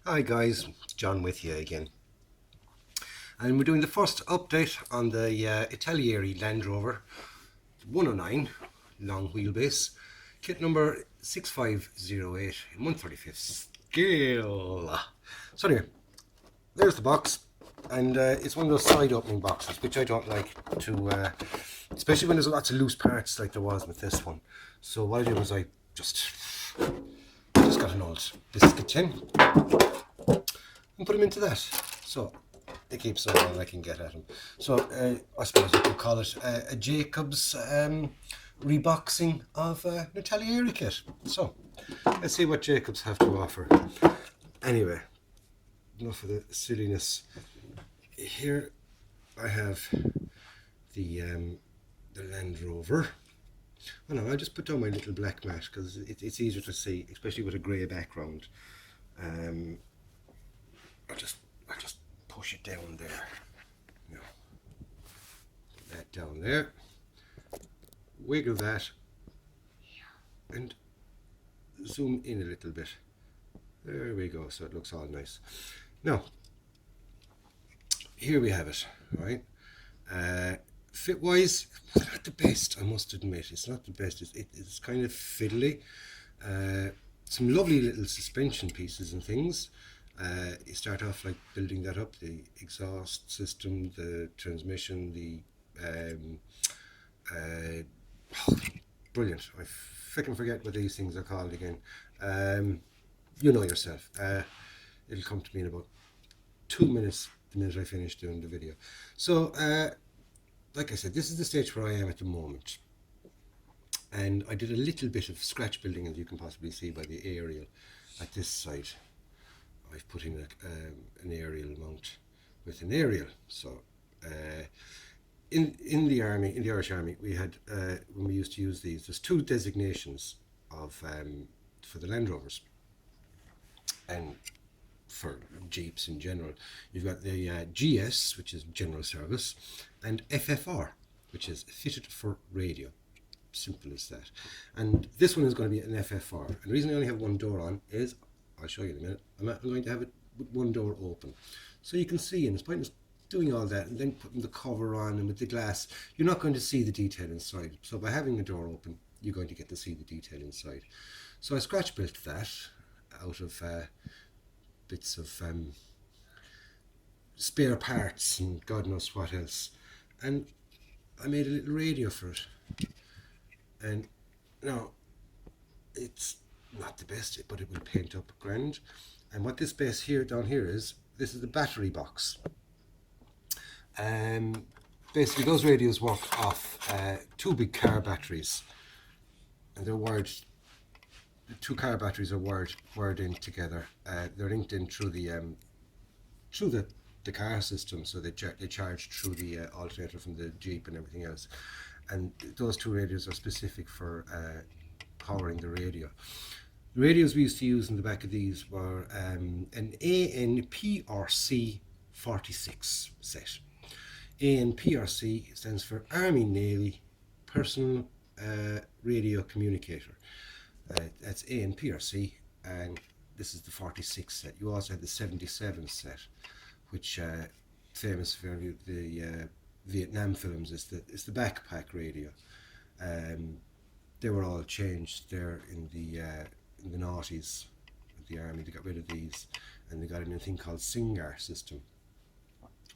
Hi guys, it's John with you again. And we're doing the first update on the Italeri Land Rover 109 long wheelbase, kit number 6508 in 135th scale. So anyway, there's the box, and it's one of those side opening boxes, which I don't like to, especially when there's lots of loose parts like there was with this one. So what I did was I just got an old biscuit tin and put them into that. So it keeps all I can get at them. So I suppose you could call it a Jacob's reboxing of an Italeri kit. So let's see what Jacob's have to offer. Anyway, enough of the silliness. Here I have the Land Rover. Oh no, I'll just put down my little black mat because it's easier to see, especially with a grey background. I'll just push it down there. No. Put that down there. Wiggle that and zoom in a little bit. There we go, so it looks all nice. Now, here we have it, right? Fit wise, not the best, I must admit. It's not the best. It's kind of fiddly. Some lovely little suspension pieces and things. You start off like building that up, the exhaust system, the transmission, the brilliant. I frickin' forget what these things are called again. You know yourself. It'll come to me in about 2 minutes, the minute I finish doing the video. So like I said, this is the stage where I am at the moment, and I did a little bit of scratch building, as you can possibly see by the aerial at this side. I've put in an aerial mount with an aerial. So in the army, in the Irish Army, we had when we used to use these, there's two designations of for the Land Rovers and for Jeeps in general. You've got the GS, which is General Service, and FFR, which is Fitted for Radio. Simple as that. And this one is going to be an FFR. And the reason I only have one door on is, I'll show you in a minute, I'm going to have it with one door open. So you can see, and it's pointless doing all that and then putting the cover on and with the glass, you're not going to see the detail inside. So by having the door open, you're going to get to see the detail inside. So I scratch built that out of bits of spare parts and God knows what else. And I made a little radio for it. And now, it's not the best, but it will paint up grand. And what this base here, down here is, this is the battery box. Basically those radios work off two big car batteries, and they're wired, the two car batteries are wired in together. They're linked in through the car system, so they charge through the alternator from the Jeep and everything else. And those two radios are specific for powering the radio. The radios we used to use in the back of these were an ANPRC 46 set. ANPRC stands for Army Navy Personal Radio Communicator. That's ANPRC, and this is the 46 set. You also had the 77 set, which famous for the Vietnam films is the backpack radio. They were all changed there in the noughties with the army. They got rid of these and they got in a thing called Singar system,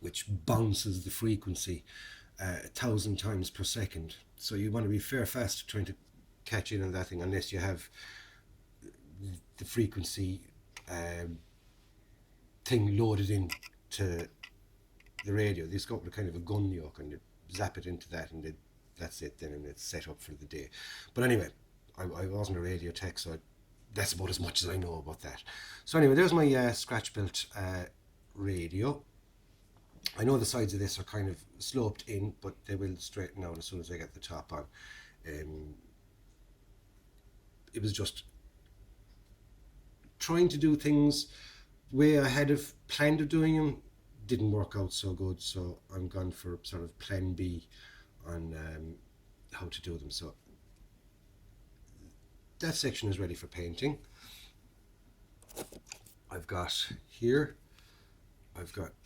which bounces the frequency 1,000 times per second. So you want to be fair fast trying to catch in on that thing, unless you have the frequency thing loaded into the radio. This got kind of a gun yoke, and you zap it into that, and that's it then, and it's set up for the day. But anyway, I wasn't a radio tech, so that's about as much as I know about that. So anyway, there's my scratch built radio. I know the sides of this are kind of sloped in, but they will straighten out as soon as I get the top on. It was just trying to do things the way I had planned of doing them. Didn't work out so good, so I'm gone for sort of plan B on how to do them. So that section is ready for painting. I've got here, I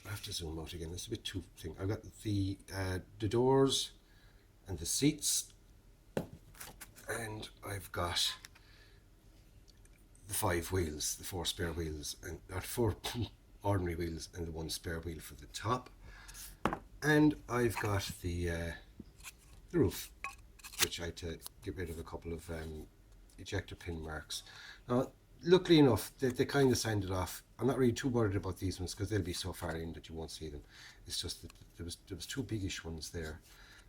have to zoom out again, it's a bit too thing. I've got the doors and the seats, and I've got the 5 wheels, the 4 spare wheels, and not 4 ordinary wheels and the 1 spare wheel for the top. And I've got the roof, which I had to get rid of a couple of ejector pin marks. Now, luckily enough, they kind of signed it off. I'm not really too worried about these ones because they'll be so far in that you won't see them. It's just that there was 2 biggish ones there,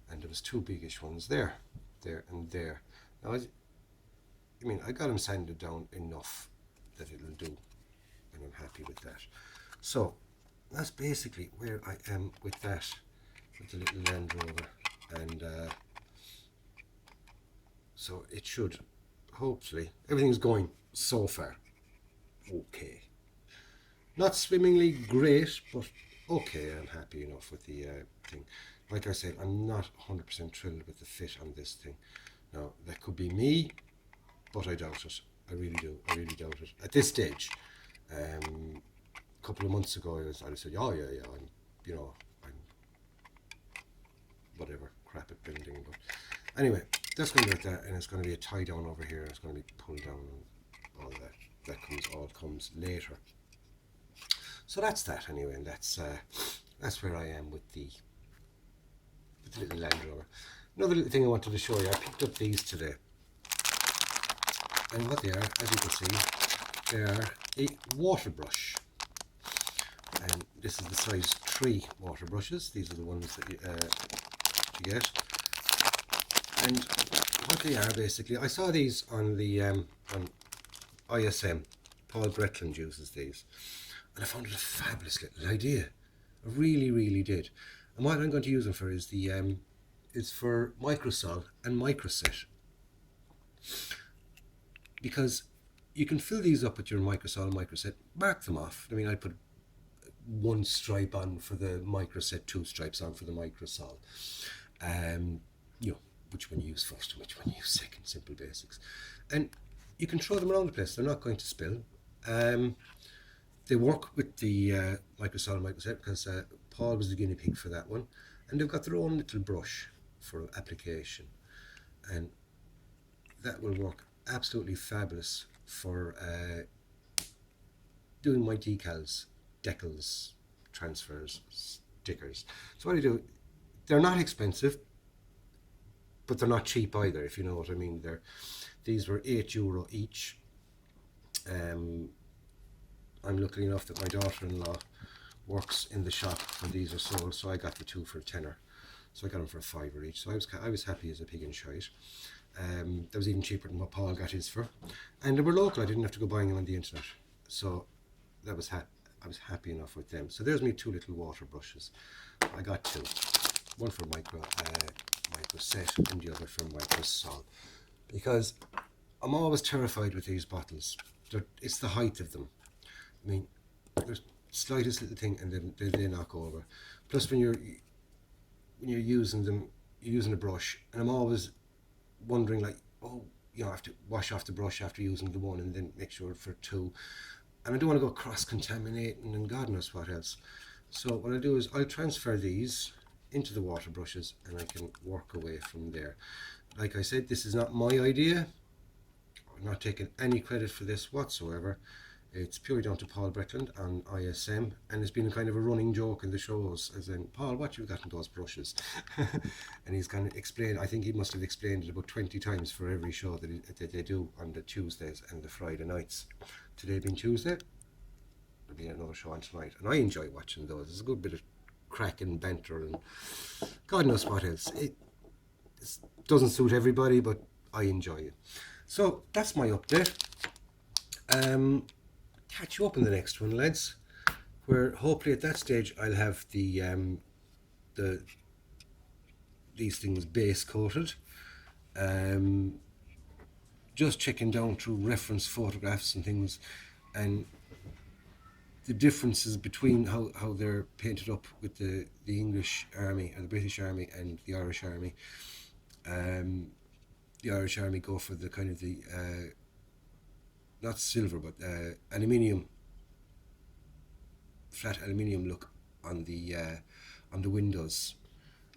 and there was 2 biggish ones there, and there. Now, I mean, I got them sanded down enough that it'll do, and I'm happy with that. So that's basically where I am with that, with the little Land Rover, and so it should, hopefully, everything's going so far okay. Not swimmingly great, but okay. I'm happy enough with the thing. Like I said, I'm not 100% thrilled with the fit on this thing. Now, that could be me, but I doubt it. I really do. I really doubt it. At this stage, a couple of months ago, I said, oh yeah, I'm whatever, crap at building. But anyway, that's going to be like that, and it's going to be a tie down over here. It's going to be pulled down and all that. That all comes later. So that's that anyway, and that's where I am with the little Land Rover. Another little thing I wanted to show you, I picked up these today, and what they are, as you can see, they are a water brush, and this is the size 3 water brushes. These are the ones that you get, and what they are basically, I saw these on the on ISM. Paul Bretland uses these, and I found it a fabulous little idea. I really, really did. And what I'm going to use them for is the for microsol and microset, because you can fill these up with your microsol and microset, mark them off. I mean, I put 1 stripe on for the microset, 2 stripes on for the microsol. Which one you use first and which one you use second, simple basics. And you can throw them around the place, they're not going to spill. They work with the microsol and microset because Paul was the guinea pig for that one, and they've got their own little brush for application, and that will work absolutely fabulous for doing my decals, decals, transfers, stickers. So what I do, they're not expensive, but they're not cheap either, if you know what I mean. These were €8 each. I'm lucky enough that my daughter-in-law works in the shop when these are sold, so I got the 2 for a tenner. So I got them for a £5 each. So I was happy as a pig in shite. That was even cheaper than what Paul got his for, and they were local. I didn't have to go buying them on the internet, so that was I was happy enough with them. So there's me 2 little water brushes. I got 2, one for microset and the other for microsol, because I'm always terrified with these bottles. It's the height of them. I mean, there's slightest little thing and then they knock over. Plus, when you're using them, you're using a brush, and I'm always wondering, like, oh, I have to wash off the brush after using the one and then make sure for 2. And I don't want to go cross-contaminating and God knows what else. So what I'll do is I'll transfer these into the water brushes and I can work away from there. Like I said, this is not my idea. I'm not taking any credit for this whatsoever. It's purely down to Paul Bretland on ISM, and it's been kind of a running joke in the shows, as in, Paul, what you got in those brushes? And he's kind of explained, I think he must have explained it about 20 times for every show that they do on the Tuesdays and the Friday nights. Today being Tuesday, there'll be another show on tonight, and I enjoy watching those. There's a good bit of crack and banter and God knows what else. It doesn't suit everybody, but I enjoy it. So that's my update. Catch you up in the next one, lads, where hopefully at that stage I'll have these things base coated. Just checking down through reference photographs and things, and the differences between how they're painted up with the English Army and the British Army and the Irish Army. The Irish Army go for the kind of the not silver but aluminium flat aluminium look on the windows,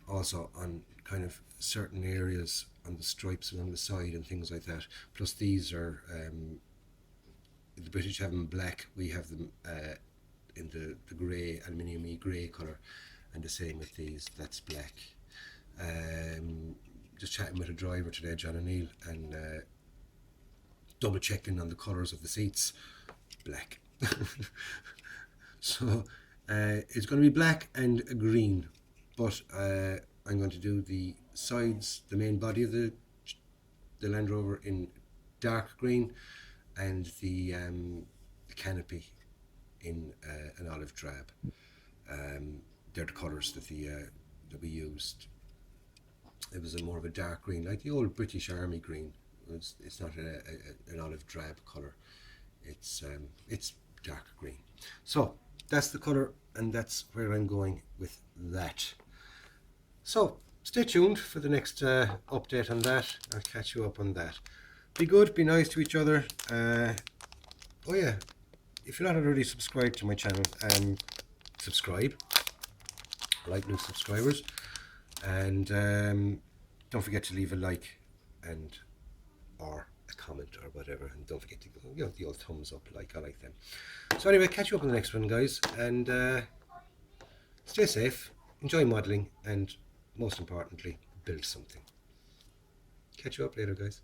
also on kind of certain areas on the stripes along the side and things like that. Plus these are the British have them black, we have them in the grey, aluminium-y grey colour, and the same with these, that's black. Just chatting with a driver today, John O'Neill, and double checking on the colours of the seats, black. So it's going to be black and green, but I'm going to do the sides, the main body of the Land Rover in dark green, and the canopy in an olive drab. They're the colours that that we used. It was more of a dark green, like the old British Army green. It's not an olive drab colour. It's dark green. So that's the colour, and that's where I'm going with that. So stay tuned for the next update on that. I'll catch you up on that. Be good, be nice to each other. Oh yeah, if you're not already subscribed to my channel, subscribe. I like new subscribers. And don't forget to leave a like and or a comment or whatever, and don't forget to go, the old thumbs up, like I like them. So anyway, catch you up on the next one, guys, and stay safe, enjoy modelling, and most importantly, build something. Catch you up later, guys.